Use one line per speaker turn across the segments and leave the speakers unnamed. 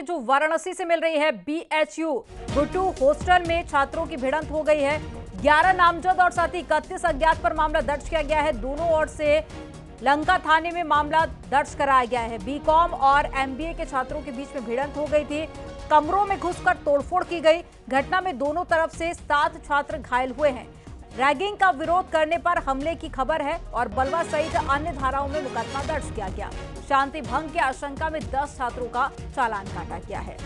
जो वाराणसी से मिल रही है, बीएचयू गुड्डू हॉस्टल में छात्रों की भिड़ंत हो गई है। 11 नामजद और साथ ही 31 अज्ञात पर मामला दर्ज किया गया है। दोनों ओर से लंका थाने में मामला दर्ज कराया गया है। बीकॉम और एमबीए के छात्रों के बीच में भिड़ंत हो गई थी। कमरों में घुसकर तोड़फोड़ की गई। घटना में दोनों तरफ से 7 छात्र घायल हुए हैं। रैगिंग का विरोध करने पर हमले की खबर है और बलवा सहित अन्य धाराओं में मुकदमा दर्ज किया गया। शांति भंग की आशंका में 10 छात्रों का चालान काटा गया है।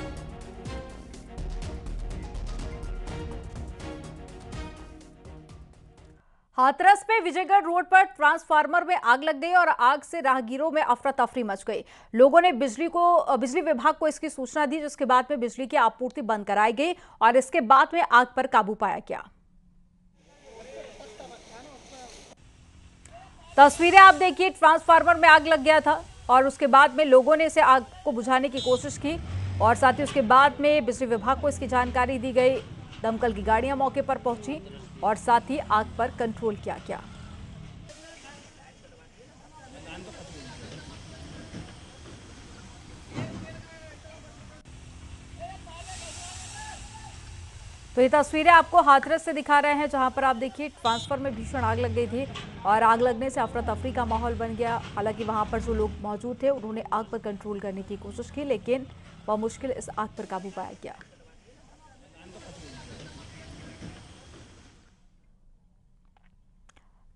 हाथरस में विजयगढ़ रोड पर ट्रांसफार्मर में आग लग गई और आग से राहगीरों में अफरा तफरी मच गई। लोगों ने बिजली विभाग को इसकी सूचना दी, जिसके बाद में बिजली की आपूर्ति बंद कराई गई और इसके बाद में आग पर काबू पाया गया। तस्वीरें आप देखिए, ट्रांसफार्मर में आग लग गया था और उसके बाद में लोगों ने इसे आग को बुझाने की कोशिश की और साथ ही उसके बाद में बिजली विभाग को इसकी जानकारी दी गई। दमकल की गाड़ियां मौके पर पहुंची और साथ ही आग पर कंट्रोल किया गया। तो ये तस्वीरें आपको हाथरस से दिखा रहे हैं, जहां पर आप देखिए ट्रांसफर में भीषण आग लग गई थी और आग लगने से अफरा तफरी का माहौल बन गया। हालांकि वहां पर जो लोग मौजूद थे उन्होंने आग पर कंट्रोल करने की कोशिश की, लेकिन बमुश्किल इस आग पर काबू पाया गया।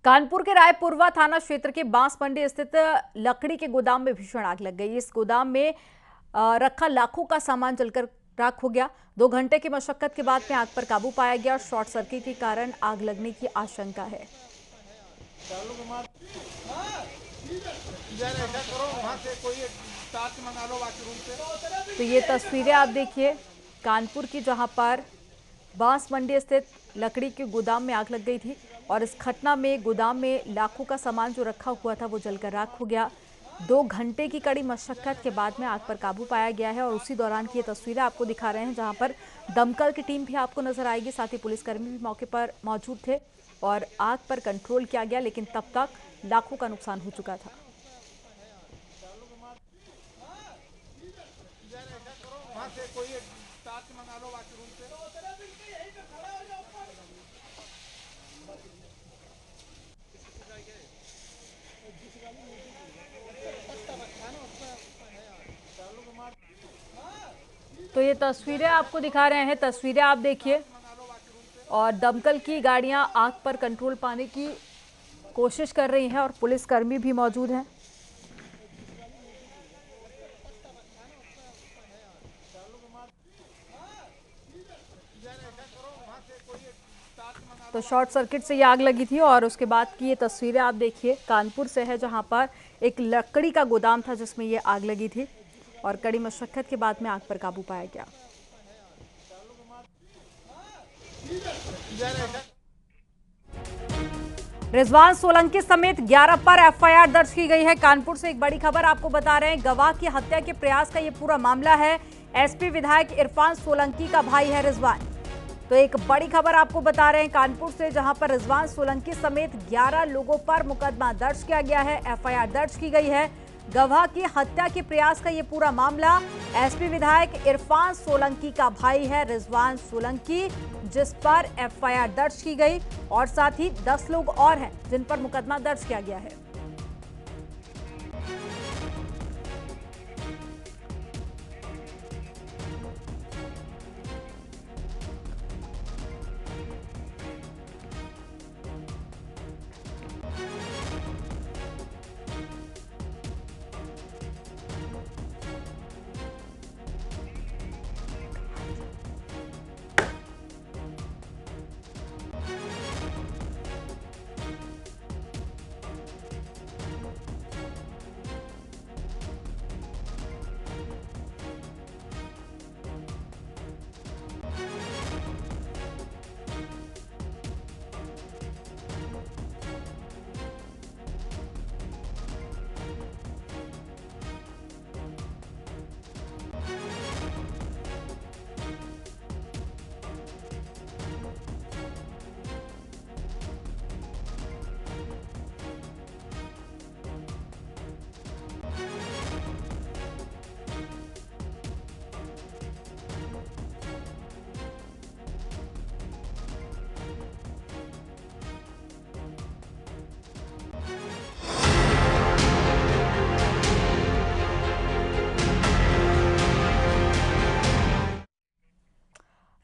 कानपुर के रायपुरवा थाना क्षेत्र के बांस मंडी स्थित लकड़ी के गोदाम में भीषण आग लग गई। इस गोदाम में रखा लाखों का सामान जलकर राख हो गया। 2 घंटे की मशक्कत के बाद में आग पर काबू पाया गया। शॉर्ट सर्किट के कारण आग लगने की आशंका है। तो ये तस्वीरें आप देखिए कानपुर की, जहां पर बांस मंडी स्थित लकड़ी के गोदाम में आग लग गई थी और इस घटना में गोदाम में लाखों का सामान जो रखा हुआ था वो जलकर राख हो गया। 2 घंटे की कड़ी मशक्कत के बाद में आग पर काबू पाया गया है और उसी दौरान की ये तस्वीरें आपको दिखा रहे हैं, जहां पर दमकल की टीम भी आपको नजर आएगी। साथ ही पुलिसकर्मी भी मौके पर मौजूद थे और आग पर कंट्रोल किया गया, लेकिन तब तक लाखों का नुकसान हो चुका था। तो ये तस्वीरें आपको दिखा रहे हैं, तस्वीरें आप देखिए और दमकल की गाड़ियां आग पर कंट्रोल पाने की कोशिश कर रही हैं और पुलिसकर्मी भी मौजूद हैं। तो शॉर्ट सर्किट से ये आग लगी थी और उसके बाद की ये तस्वीरें आप देखिए कानपुर से है, जहां पर एक लकड़ी का गोदाम था जिसमें ये आग लगी थी और कड़ी मशक्कत के बाद में आग पर काबू पाया गया। रिजवान सोलंकी समेत 11 पर एफआईआर दर्ज की गई है। कानपुर से एक बड़ी खबर आपको बता रहे हैं। गवाह की हत्या के प्रयास का ये पूरा मामला है। एसपी विधायक इरफान सोलंकी का भाई है रिजवान। तो एक बड़ी खबर आपको बता रहे हैं कानपुर से, जहां पर रिजवान सोलंकी समेत 11 लोगों पर मुकदमा दर्ज किया गया है, एफआईआर दर्ज की गई है। गवाह की हत्या के प्रयास का ये पूरा मामला एसपी विधायक इरफान सोलंकी का भाई है रिजवान सोलंकी, जिस पर एफआईआर दर्ज की गई और साथ ही 10 लोग और हैं जिन पर मुकदमा दर्ज किया गया है।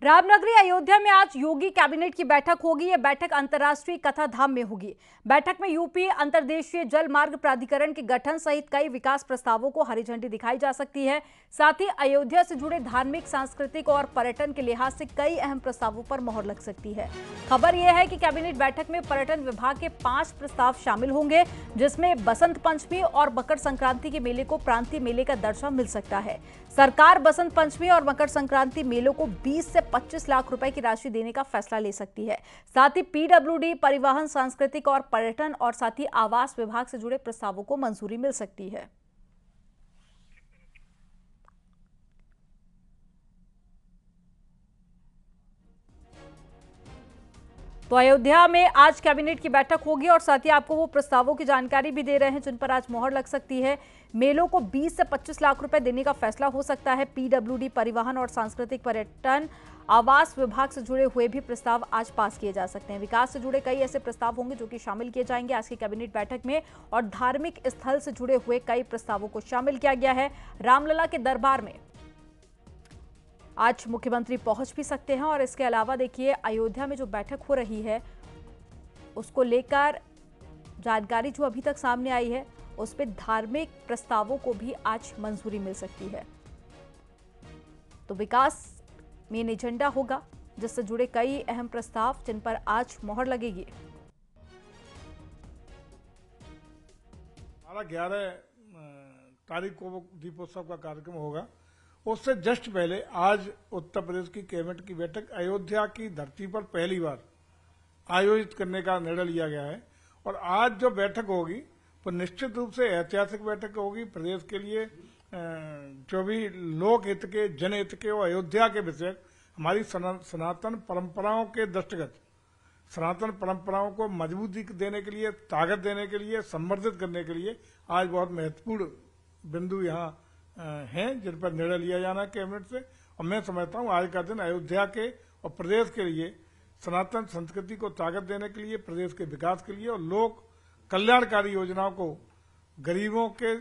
रामनगरी अयोध्या में आज योगी कैबिनेट की बैठक होगी। यह बैठक अंतर्राष्ट्रीय कथा धाम में होगी। बैठक में यूपी अंतर्देशीय जल मार्ग प्राधिकरण के गठन सहित कई विकास प्रस्तावों को हरी झंडी दिखाई जा सकती है। साथ ही अयोध्या से जुड़े धार्मिक, सांस्कृतिक और पर्यटन के लिहाज से कई अहम प्रस्तावों पर मोहर लग सकती है। खबर यह है कि कैबिनेट बैठक में पर्यटन विभाग के 5 प्रस्ताव शामिल होंगे, जिसमें बसंत पंचमी और मकर संक्रांति के मेले को प्रांतीय मेले का दर्जा मिल सकता है। सरकार बसंत पंचमी और मकर संक्रांति मेलों को 20 से 25 लाख रुपए की राशि देने का फैसला ले सकती है। साथ ही पीडब्ल्यूडी, परिवहन, सांस्कृतिक और पर्यटन और साथ ही आवास विभाग से जुड़े प्रस्तावों को मंजूरी मिल सकती है। तो अयोध्या में आज कैबिनेट की बैठक होगी और साथ ही आपको वो प्रस्तावों की जानकारी भी दे रहे हैं जिन पर आज मोहर लग सकती है। मेलों को 20 से 25 लाख रुपए देने का फैसला हो सकता है। पीडब्ल्यूडी, परिवहन और सांस्कृतिक, पर्यटन, आवास विभाग से जुड़े हुए भी प्रस्ताव आज पास किए जा सकते हैं। विकास से जुड़े कई ऐसे प्रस्ताव होंगे जो कि शामिल किए जाएंगे आज की कैबिनेट बैठक में, और धार्मिक स्थल से जुड़े हुए कई प्रस्तावों को शामिल किया गया है। रामलला के दरबार में आज मुख्यमंत्री पहुंच भी सकते हैं। और इसके अलावा देखिए, अयोध्या में जो बैठक हो रही है उसको लेकर जानकारी जो अभी तक सामने आई है, उस पर धार्मिक प्रस्तावों को भी आज मंजूरी मिल सकती है। तो विकास मेन एजेंडा होगा जिससे जुड़े कई अहम प्रस्ताव जिन पर आज मोहर लगेगी।
11 तारीख को दीपोत्सव का कार्यक्रम होगा। उससे जस्ट पहले आज उत्तर प्रदेश की कैबिनेट की बैठक अयोध्या की धरती पर पहली बार आयोजित करने का निर्णय लिया गया है। और आज जो बैठक होगी वो निश्चित रूप से ऐतिहासिक बैठक होगी। प्रदेश के लिए जो भी लोक हित के, जनहित के और अयोध्या के विषय, हमारी सनातन परंपराओं के दृष्टिगत, सनातन परंपराओं को मजबूती देने के लिए, ताकत देने के लिए, संवर्धित करने के लिए आज बहुत महत्वपूर्ण बिंदु यहाँ हैं जिन पर निर्णय लिया जाना है कैबिनेट से। और मैं समझता हूँ आज का दिन अयोध्या के और प्रदेश के लिए, सनातन संस्कृति को ताकत देने के लिए, प्रदेश के विकास के लिए और लोक कल्याणकारी योजनाओं को गरीबों के,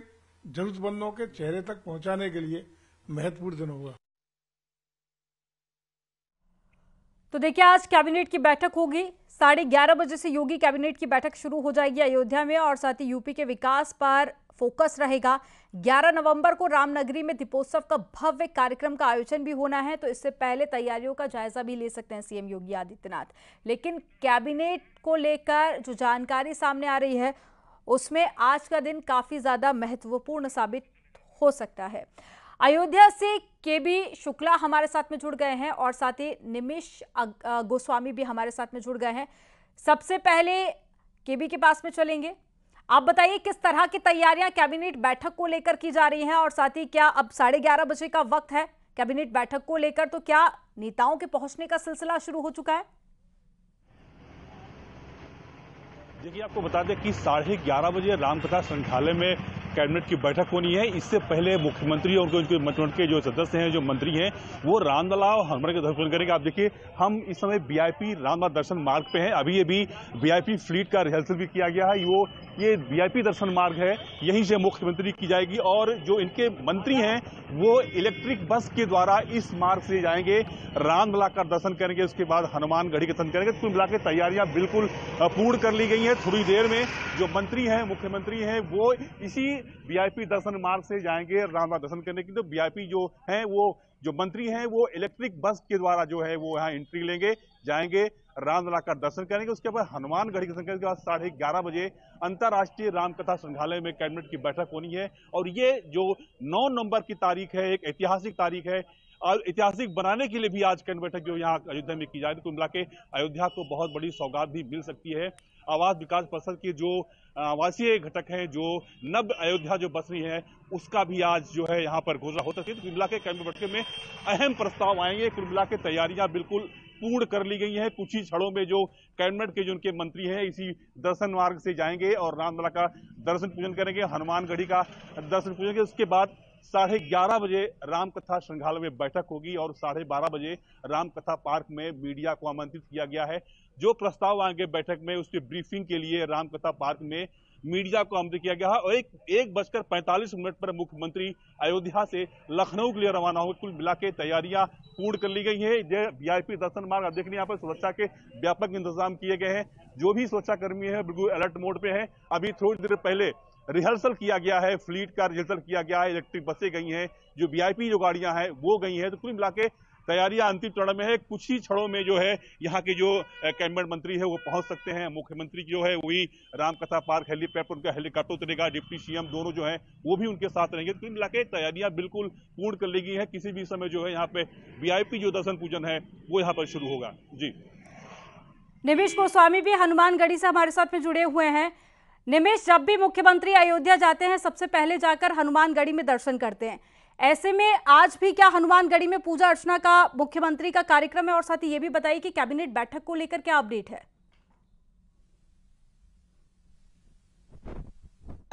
जरूरतमंदों के चेहरे तक पहुंचाने के लिए महत्वपूर्ण दिन होगा।
तो देखिए, आज कैबिनेट की बैठक होगी। 11:30 बजे से योगी कैबिनेट की बैठक शुरू हो जाएगी अयोध्या में, और साथ ही यूपी के विकास पर फोकस रहेगा। 11 नवंबर को रामनगरी में दीपोत्सव का भव्य कार्यक्रम का आयोजन भी होना है, तो इससे पहले तैयारियों का जायजा भी ले सकते हैं सीएम योगी आदित्यनाथ। लेकिन कैबिनेट को लेकर जो जानकारी सामने आ रही है उसमें आज का दिन काफी ज्यादा महत्वपूर्ण साबित हो सकता है। अयोध्या से केबी शुक्ला हमारे साथ में जुड़ गए हैं और साथ ही निमिष गोस्वामी भी हमारे साथ में जुड़ गए हैं। सबसे पहले केबी के पास में चलेंगे। आप बताइए किस तरह की तैयारियां कैबिनेट बैठक को लेकर की जा रही हैं, और साथ ही क्या अब 11:30 बजे का वक्त है कैबिनेट बैठक को लेकर, तो क्या नेताओं के पहुंचने का सिलसिला शुरू हो चुका है?
देखिए, आपको बता दें कि 11:30 बजे रामकथा संग्रहालय में कैबिनेट की बैठक होनी है। इससे पहले मुख्यमंत्री और उनके मंत्रिमंडल के जो सदस्य हैं, जो मंत्री हैं, वो रामलला और हनुमान के दर्शन करेंगे। आप देखिए, हम इस समय वीआईपी रामलला दर्शन मार्ग पे हैं। अभी वीआईपी फ्लीट का रिहर्सल भी किया गया है। ये वीआईपी दर्शन मार्ग है, यहीं से मुख्यमंत्री की जाएगी और जो इनके मंत्री हैं वो इलेक्ट्रिक बस के द्वारा इस मार्ग से जाएंगे, रामलला का दर्शन करेंगे, उसके बाद हनुमानगढ़ी का दर्शन करेंगे। कुल मिला के तैयारियां बिल्कुल पूर्ण कर ली गई हैं। थोड़ी देर में जो मंत्री हैं, मुख्यमंत्री हैं, वो इसी वीआईपी दर्शन मार्ग से जाएंगे रामलला दर्शन करने के लिए। तो वीआईपी जो हैं, वो जो मंत्री हैं, वो इलेक्ट्रिक बस के द्वारा जो है वो यहाँ एंट्री लेंगे, जाएंगे, रामलला का दर्शन करेंगे। उसके बाद हनुमानगढ़ी के दर्शन करने के बाद 11:30 बजे अंतर्राष्ट्रीय रामकथा संग्रहालय में कैबिनेट की बैठक होनी है। और ये जो 9 नवंबर की तारीख है, एक ऐतिहासिक तारीख है, और ऐतिहासिक बनाने के लिए भी आज कैबिनेट बैठक जो यहाँ अयोध्या में की जाएगी। कुल मिला के अयोध्या को बहुत बड़ी सौगात भी मिल सकती है। आवास विकास परिषद के जो आवासीय घटक हैं, जो नव अयोध्या जो बस रही है, उसका भी आज जो है यहाँ पर घोषणा हो सकती है। तो कुल मिला के कैबिनेट बैठक में अहम प्रस्ताव आएंगे। कुल मिला के तैयारियां बिल्कुल पूर्ण कर ली गई हैं। कुछ ही क्षणों में जो कैबिनेट के जो उनके मंत्री हैं इसी दर्शन मार्ग से जाएंगे और रामलला का दर्शन पूजन करेंगे, हनुमानगढ़ी का दर्शन पूजन करेंगे। उसके बाद 11:30 बजे रामकथा संग्रहालय में बैठक होगी और 12:30 बजे रामकथा पार्क में मीडिया को आमंत्रित किया गया है। जो प्रस्ताव आएंगे बैठक में, उसके ब्रीफिंग के लिए रामकथा पार्क में मीडिया को आमंत्रित किया गया है और 1:45 पर मुख्यमंत्री अयोध्या से लखनऊ के लिए रवाना हो। कुल मिला के तैयारियां पूर्ण कर ली गई है। वीआईपी दर्शन मार्ग आप देख रहे हैं, यहाँ पर सुरक्षा के व्यापक इंतजाम किए गए हैं। जो भी सुरक्षा कर्मी है बिल्कुल अलर्ट मोड पे है। अभी थोड़ी देर पहले रिहर्सल किया गया है, फ्लीट का रिहर्सल किया गया है, इलेक्ट्रिक बसें गई हैं, जो वीआईपी जो गाड़ियां हैं वो गई हैं। तो कुल मिला के तैयारियां अंतिम चरण में है। कुछ ही क्षणों में जो है यहाँ के जो कैबिनेट मंत्री है वो पहुंच सकते हैं। मुख्यमंत्री जो है वही रामकथा पार्क हेलीपैड पर उनका हेलीकॉप्टर उतरेगा, डिप्टी सीएम दोनों जो है वो भी उनके साथ रहेंगे। कुल मिला के तैयारियां बिल्कुल पूर्ण कर ली गई है। किसी भी समय जो है यहाँ पे वीआईपी जो दर्शन पूजन है वो यहाँ पर शुरू होगा। जी,
निमेश गोस्वामी भी हनुमानगढ़ी से हमारे साथ में जुड़े हुए हैं। निमेश, जब भी मुख्यमंत्री अयोध्या जाते हैं सबसे पहले जाकर हनुमानगढ़ी में दर्शन करते हैं, ऐसे में आज भी क्या हनुमानगढ़ी में पूजा अर्चना का मुख्यमंत्री का कार्यक्रम है? और साथ ही ये भी बताइए कि कैबिनेट बैठक को लेकर क्या अपडेट है?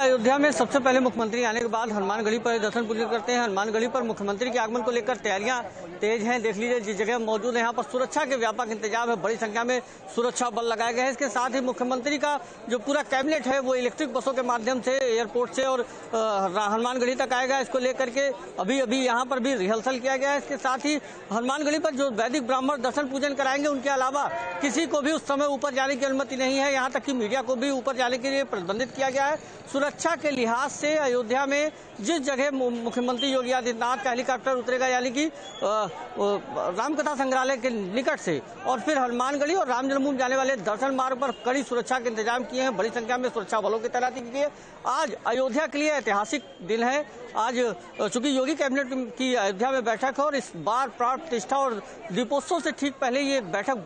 अयोध्या में सबसे पहले मुख्यमंत्री आने के बाद हनुमानगढ़ी पर दर्शन पूजन करते हैं। हनुमानगढ़ी पर मुख्यमंत्री के आगमन को लेकर तैयारियां तेज हैं। देख लीजिए जिस जगह मौजूद है यहाँ पर सुरक्षा के व्यापक इंतजाम है, बड़ी संख्या में सुरक्षा बल लगाए गए हैं। इसके साथ ही मुख्यमंत्री का जो पूरा कैबिनेट है वो इलेक्ट्रिक बसों के माध्यम से एयरपोर्ट से और हनुमानगढ़ी तक आएगा। इसको लेकर के अभी यहाँ पर भी रिहर्सल किया गया है। इसके साथ ही हनुमानगढ़ी पर जो वैदिक ब्राह्मण दर्शन पूजन कराएंगे उनके अलावा किसी को भी उस समय ऊपर जाने की अनुमति नहीं है। यहाँ तक कि मीडिया को भी ऊपर जाने के लिए प्रतिबंधित किया गया है। सुरक्षा के लिहाज से अयोध्या में जिस जगह मुख्यमंत्री योगी आदित्यनाथ का हेलीकॉप्टर उतरेगा यानी कि रामकथा संग्रहालय के निकट से और फिर हनुमानगढ़ी और राम जन्मभूमि जाने वाले दर्शन मार्ग पर कड़ी सुरक्षा के इंतजाम किए हैं। बड़ी संख्या में सुरक्षा बलों की तैनाती की गई है। आज अयोध्या के लिए ऐतिहासिक दिन है। आज चूंकि योगी कैबिनेट की अयोध्या में बैठक है और इस बार प्राण प्रतिष्ठा और दीपोत्सव से ठीक पहले ये बैठक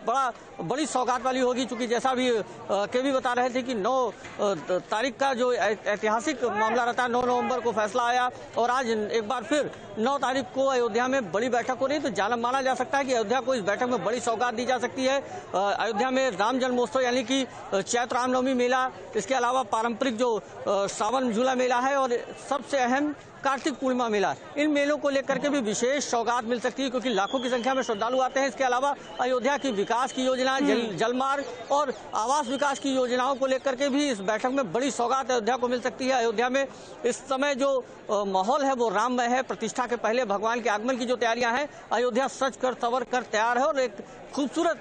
बड़ी सौगात वाली होगी। चूंकि जैसा भी केवी बता रहे थे कि 9 तारीख का जो ऐतिहासिक मामला रहता है, 9 नवंबर को फैसला आया और आज एक बार फिर 9 तारीख को अयोध्या में बड़ी बैठक हो रही है। तो माना जा सकता है कि अयोध्या को इस बैठक में बड़ी सौगात दी जा सकती है। अयोध्या में राम जन्मोत्सव यानी कि चैत्र रामनवमी मेला, इसके अलावा पारंपरिक जो सावन झूला मेला है और सबसे अहम कार्तिक पूर्णिमा मेला, इन मेलों को लेकर के भी विशेष सौगात मिल सकती है क्योंकि लाखों की संख्या में श्रद्धालु आते हैं। इसके अलावा अयोध्या की विकास की योजना, जलमार्ग और आवास विकास की योजनाओं को लेकर के भी इस बैठक में बड़ी सौगात अयोध्या को मिल सकती है। अयोध्या में इस समय जो माहौल है वो राममय है। प्रतिष्ठा के पहले भगवान के आगमन की जो तैयारियां हैं, अयोध्या सज कर संवर कर तैयार है और एक खूबसूरत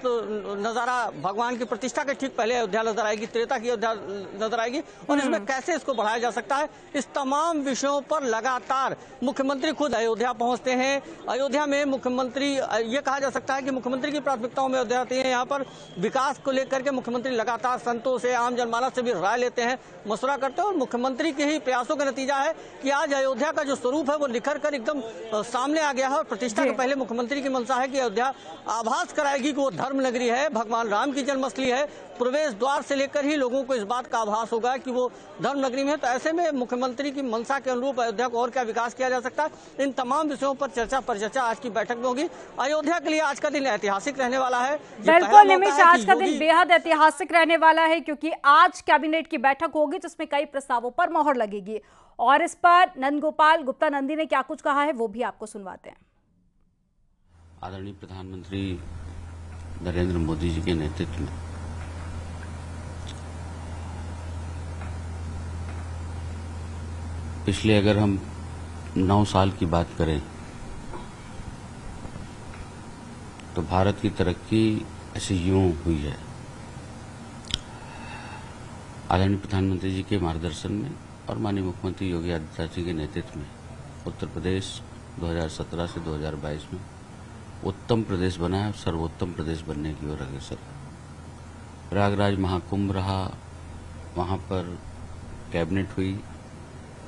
नजारा भगवान की प्रतिष्ठा के ठीक पहले अयोध्या नजर आएगी, त्रेता की अयोध्या नजर आएगी। और इसमें कैसे इसको बढ़ाया जा सकता है, इस तमाम विषयों पर लगातार मुख्यमंत्री खुद अयोध्या पहुंचते हैं। अयोध्या में मुख्यमंत्री, ये कहा जा सकता है कि मुख्यमंत्री की प्राथमिकताओं में अयोध्या आती है। यहाँ पर विकास को लेकर के मुख्यमंत्री लगातार संतों से, आम जनमानस से भी राय लेते हैं, मशवरा करते हैं और मुख्यमंत्री के ही प्रयासों का नतीजा है कि आज अयोध्या का जो स्वरूप है वो निखर कर एकदम सामने आ गया है। और प्रतिष्ठा के पहले मुख्यमंत्री की मंशा है कि अयोध्या आभास कराएगी कि वो धर्म नगरी है, भगवान राम की जन्मस्थली है। प्रवेश द्वार से लेकर ही लोगों को इस बात का आभास होगा कि वो धर्म नगरी में है। तो ऐसे में मुख्यमंत्री की मंशा के अनुरूप अयोध्या को और क्या विकास किया जा सकता है, इन तमाम विषयों पर चर्चा आज की बैठक में होगी। अयोध्या के लिए आज का दिन ऐतिहासिक रहने वाला है।
बिल्कुल निमेश, आज का दिन बेहद ऐतिहासिक रहने वाला है क्योंकि आज कैबिनेट की बैठक होगी जिसमें कई प्रस्तावों पर मोहर लगेगी और इस पर नंदगोपाल गुप्ता नंदी ने क्या कुछ कहा है वो भी आपको सुनवाते हैं।
आदरणीय प्रधानमंत्री नरेंद्र मोदी जी के नेतृत्व में पिछले अगर हम 9 साल की बात करें तो भारत की तरक्की ऐसे यूं हुई है। आदरणीय प्रधानमंत्री जी के मार्गदर्शन में और माननीय मुख्यमंत्री योगी आदित्यनाथ जी के नेतृत्व में उत्तर प्रदेश 2017 से 2022 में उत्तम प्रदेश बना है, सर्वोत्तम प्रदेश बनने की ओर अग्रसर। प्रयागराज महाकुंभ रहा, वहां पर कैबिनेट हुई,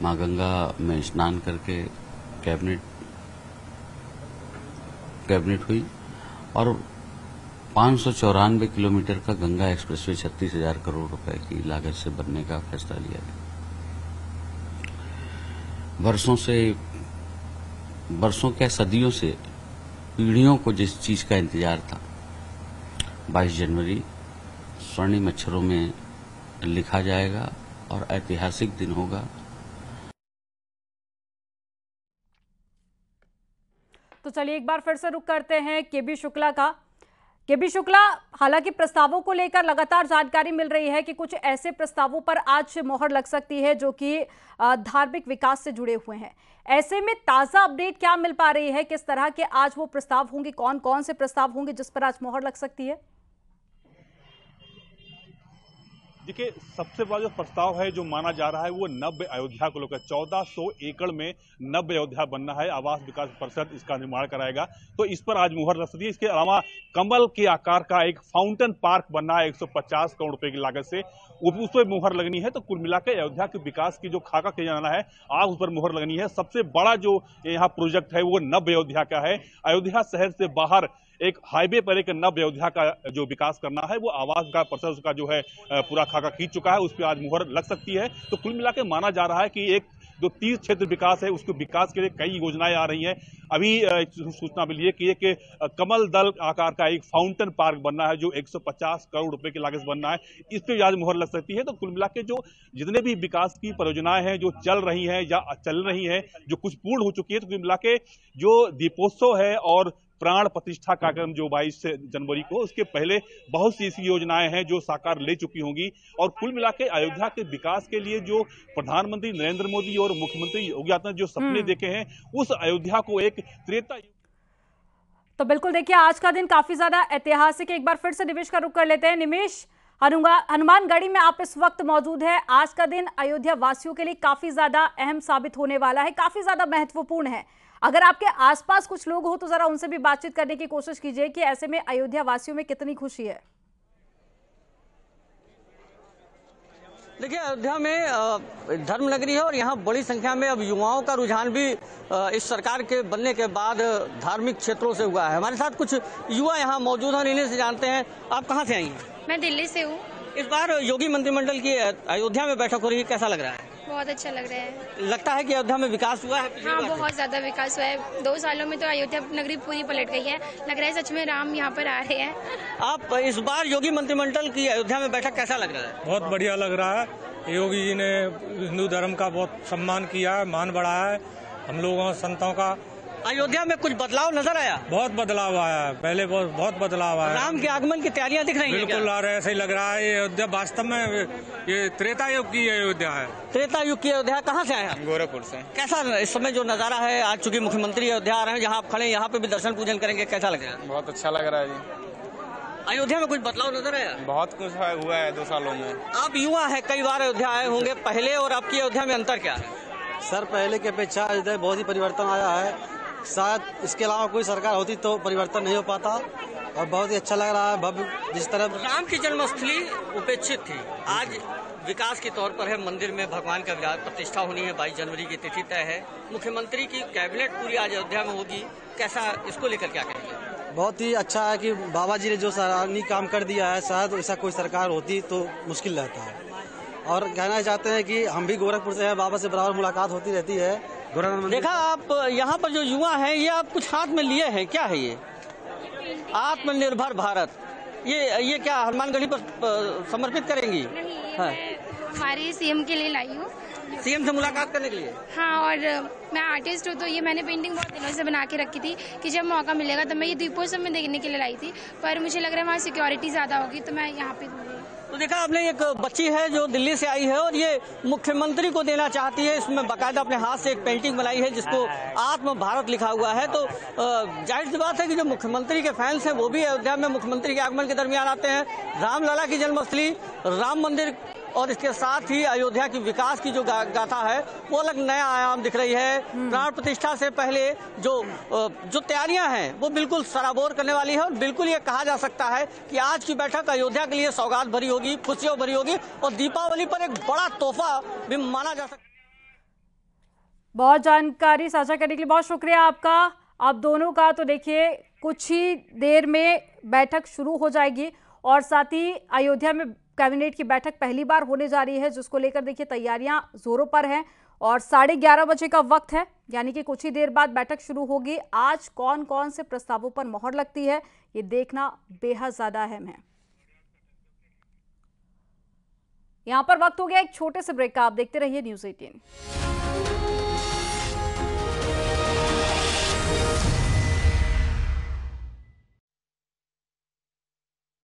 मां गंगा में स्नान करके कैबिनेट हुई और 594 किलोमीटर का गंगा एक्सप्रेसवे 36,000 करोड़ रुपए की लागत से बनने का फैसला लिया गया। वर्षों क्या सदियों से पीढ़ियों को जिस चीज का इंतजार था, 22 जनवरी स्वर्णिम अक्षरों में लिखा जाएगा और ऐतिहासिक दिन होगा।
तो चलिए एक बार फिर से रुक करते हैं केबी शुक्ला का। केबी शुक्ला, हालांकि प्रस्तावों को लेकर लगातार जानकारी मिल रही है कि कुछ ऐसे प्रस्तावों पर आज मोहर लग सकती है जो कि धार्मिक विकास से जुड़े हुए हैं। ऐसे में ताजा अपडेट क्या मिल पा रही है, किस तरह के आज वो प्रस्ताव होंगे, कौन कौन से प्रस्ताव होंगे जिस पर आज मोहर लग सकती है?
देखिए, सबसे बड़ा जो प्रस्ताव है जो माना जा रहा है वो नव्य अयोध्या को लेकर 1400 एकड़ में नव्य अयोध्या बनना है। आवास विकास परिषद इसका निर्माण कराएगा, तो इस पर आज मुहर लग सकती है। इसके अलावा कमल के आकार का एक फाउंटेन पार्क बनना है 150 करोड़ रुपए की लागत से, उस पर मुहर लगनी है। तो कुल मिलाकर अयोध्या के विकास की जो खाका किया जाना है आज उस पर मुहर लगनी है। सबसे बड़ा जो यहाँ प्रोजेक्ट है वो नव्य अयोध्या का है। अयोध्या शहर से बाहर एक हाईवे पर एक नव्य अयोध्या का जो विकास करना है वो आवास का परिषद का जो है पूरा खाका खींच चुका है, उस पर आज मुहर लग सकती है। तो कुल मिलाकर माना जा रहा है कि एक जो 30 क्षेत्र विकास है उसके विकास के लिए कई योजनाएं आ रही हैं। अभी सूचना मिली है कि एक कमल दल आकार का एक फाउंटेन पार्क बनना है जो 150 करोड़ रुपए की लागत बनना है, इस पर आज मुहर लग सकती है। तो कुल मिलाकर जो जितने भी विकास की परियोजनाएं हैं जो चल रही हैं या चल रही हैं, जो कुछ पूर्ण हो चुकी है, तो कुल मिलाकर जो दीपोत्सव है और प्राण प्रतिष्ठा कार्यक्रम जो 22 जनवरी को, उसके पहले बहुत सी ऐसी योजनाएं हैं जो साकार ले चुकी होंगी। और कुल मिलाकर अयोध्या के विकास के लिए जो प्रधानमंत्री नरेंद्र मोदी और मुख्यमंत्री योगी आदित्यनाथ जो सपने देखे हैं, उस अयोध्या को एक त्रेता।
तो बिल्कुल देखिए, आज का दिन काफी ज्यादा ऐतिहासिक है। एक बार फिर से निवेश का रुख कर लेते हैं। निवेश, हनुमानगढ़ी में आप इस वक्त मौजूद है। आज का दिन अयोध्या वासियों के लिए काफी ज्यादा अहम साबित होने वाला है, काफी ज्यादा महत्वपूर्ण है। अगर आपके आसपास कुछ लोग हो तो जरा उनसे भी बातचीत करने की कोशिश कीजिए कि ऐसे में अयोध्या वासियों में कितनी खुशी है।
देखिए, अयोध्या में धर्म नगरी है और यहाँ बड़ी संख्या में अब युवाओं का रुझान भी इस सरकार के बनने के बाद धार्मिक क्षेत्रों से हुआ है। हमारे साथ कुछ युवा यहाँ मौजूद हैं, इन्हीं से जानते हैं। आप कहाँ से आई हैं?
मैं दिल्ली से हूँ।
इस बार योगी मंत्रिमंडल की अयोध्या में बैठक हो रही है, कैसा लग रहा है?
बहुत अच्छा लग रहा है।
लगता है कि अयोध्या में विकास हुआ है?
हाँ, बहुत ज्यादा विकास हुआ है। 2 सालों में तो अयोध्या नगरी पूरी पलट गई है। लग रहा है सच में राम यहाँ पर आ रहे हैं।
आप इस बार योगी मंत्रिमंडल की अयोध्या में बैठक कैसा लग रहा है?
बहुत बढ़िया लग रहा है। योगी जी ने हिंदू धर्म का बहुत सम्मान किया है, मान बढ़ाया है हम लोगों संतों का।
अयोध्या में कुछ बदलाव नजर आया?
बहुत बदलाव आया है, पहले बहुत बदलाव आया।
राम के आगमन की तैयारियां दिख रही हैं?
बिल्कुल आ रहे, ऐसा ही लग रहा है। ये अयोध्या वास्तव में ये त्रेता युग की अयोध्या है।
त्रेता युग की अयोध्या। कहाँ से आए हैं?
गोरखपुर से।
कैसा इस समय जो नजारा है, आज चूंकि मुख्यमंत्री अयोध्या आ रहे हैं, जहाँ आप खड़े यहाँ पे भी दर्शन पूजन करेंगे, कैसा लग रहा है?
बहुत अच्छा लग रहा है जी।
अयोध्या में कुछ बदलाव नजर आया?
बहुत कुछ हुआ है 2 सालों में।
आप युवा है, कई बार अयोध्या आए होंगे, पहले और अब की अयोध्या में अंतर क्या है?
सर, पहले की अपेक्षा अयोध्या में बहुत ही परिवर्तन आया है। शायद इसके अलावा कोई सरकार होती तो परिवर्तन नहीं हो पाता और बहुत ही अच्छा लग रहा है। भव्य जिस तरह
राम की जन्मस्थली उपेक्षित थी, आज विकास के तौर पर है। मंदिर में भगवान का विराट प्रतिष्ठा होनी है, 22 जनवरी की तिथि तय है। मुख्यमंत्री की कैबिनेट पूरी आज अयोध्या में होगी, कैसा, इसको लेकर क्या कहेंगे?
बहुत ही अच्छा है कि बाबा जी ने जो सराहनीय काम कर दिया है, शायद ऐसा कोई सरकार होती तो मुश्किल रहता है। और कहना चाहते हैं कि हम भी गोरखपुर से हैं, बाबा से बराबर मुलाकात होती रहती है।
देखा आप यहाँ पर जो युवा हैं, ये आप कुछ हाथ में लिए हैं, क्या है ये? आत्मनिर्भर भारत, ये क्या हनुमानगढ़ी पर समर्पित करेंगी?
हाँ। हमारे सीएम के लिए लाई हूँ।
सीएम से मुलाकात करने के लिए?
हाँ, और मैं आर्टिस्ट हूँ तो ये मैंने पेंटिंग बहुत दिनों से बना के रखी थी कि जब मौका मिलेगा तो मैं ये दीपोत्सव में देखने के लिए लाई थी, पर मुझे लग रहा है वहाँ सिक्योरिटी ज्यादा होगी तो मैं यहाँ पे दूंगी।
तो देखा आपने, एक बच्ची है जो दिल्ली से आई है और ये मुख्यमंत्री को देना चाहती है। इसमें बाकायदा अपने हाथ से एक पेंटिंग बनाई है जिसको आत्म भारत लिखा हुआ है। तो जाहिर सी बात है कि जो मुख्यमंत्री के फैंस हैं वो भी अयोध्या में मुख्यमंत्री के आगमन के दरमियान आते हैं। रामलला की जन्मस्थली, राम मंदिर और इसके साथ ही अयोध्या की विकास की जो गाथा है वो अलग नया आयाम दिख रही है। प्राण प्रतिष्ठा से पहले जो तैयारियां हैं वो बिल्कुल सराबोर करने वाली है और बिल्कुल ये कहा जा सकता है कि आज की बैठक अयोध्या के लिए सौगात भरी होगी, खुशियों भरी होगी और दीपावली पर एक बड़ा तोहफा भी माना जा सकता है।
बहुत जानकारी साझा करने के लिए बहुत शुक्रिया आपका, आप दोनों का। तो देखिए, कुछ ही देर में बैठक शुरू हो जाएगी और साथ ही अयोध्या में कैबिनेट की बैठक पहली बार होने जा रही है, जिसको लेकर देखिए तैयारियां जोरों पर हैं और 11:30 बजे का वक्त है, यानी कि कुछ ही देर बाद बैठक शुरू होगी। आज कौन कौन से प्रस्तावों पर मोहर लगती है ये देखना बेहद ज्यादा अहम है। यहां पर वक्त हो गया एक छोटे से ब्रेक का, आप देखते रहिए न्यूज़ 18।